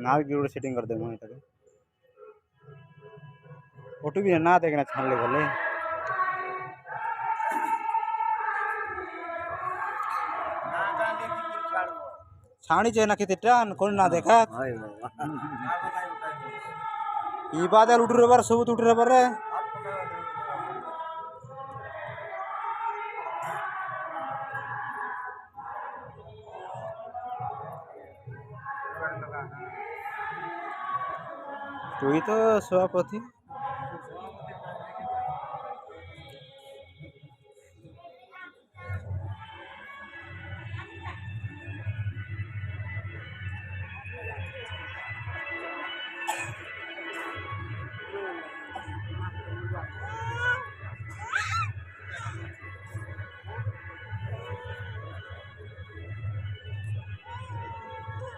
नाग setting कर देंगे photo भी ना देखना छानले भले छाणी चाहिए ना कितने टान कौन ना देखा ये बात है उठ रहे बार सब उठ रहे बार तो ही तो सभापति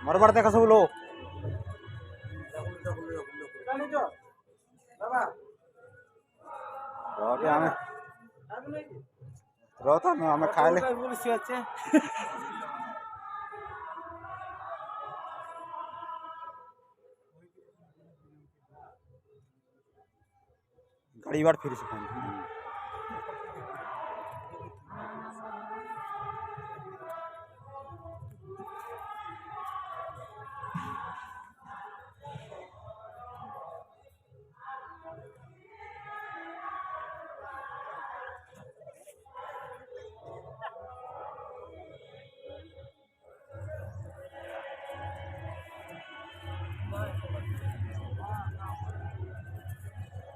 मरबार देखा सब लोग रोता ना हमें खा ले घड़ी बार फिर से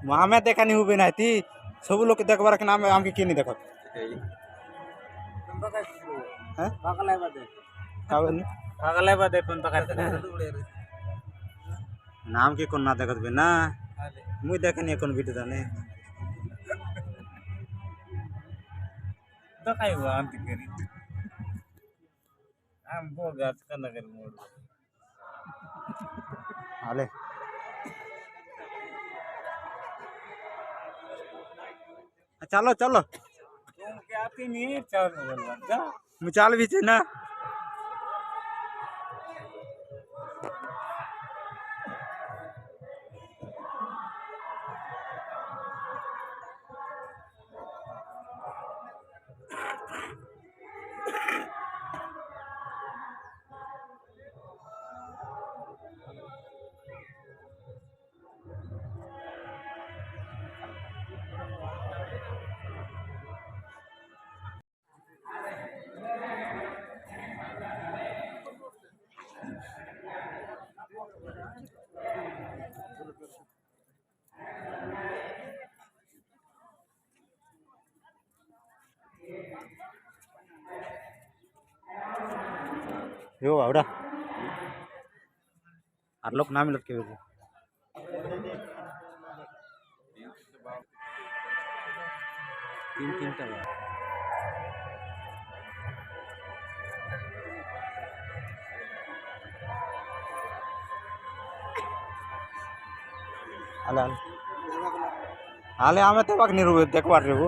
वहाँ में देखा नहीं हुए ना थी सब लोग देखबार के नाम आम के नहीं देखा नाम के कौन ना देखत बे ना मुझे देखे नहीं कौन वीडियो दाने तो काय हुआ अंत करी हम बोगात का नगर मोड़ हाले चलो चलो तुम क्या आती नहीं चार बोलवा जा मुचाल भी थे ना यो आवड़ा आर लोग ना मिलत के तीन तीन ଆଲେ ଆଲେ ଆମେ ତ ପାଖ ନିରୁ ଦେଖବାର ରେବୁ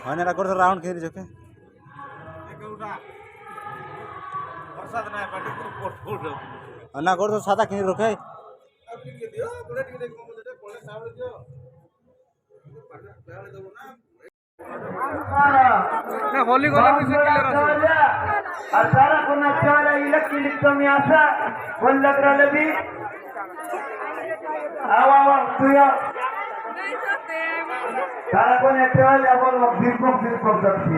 হয় না করছো রাউন্ড খেয়ে দিছো কে না করছো সাদা কিনে রোকে না হোলি গলা পিছে ক্লিয়ার আছে আর সারা কোন চালা ইলেকট্রিক তুমি আসা কোন লাগরালে বি আওয়া তুই সারা কোন চালা বল বীর পক্ষ যাচ্ছি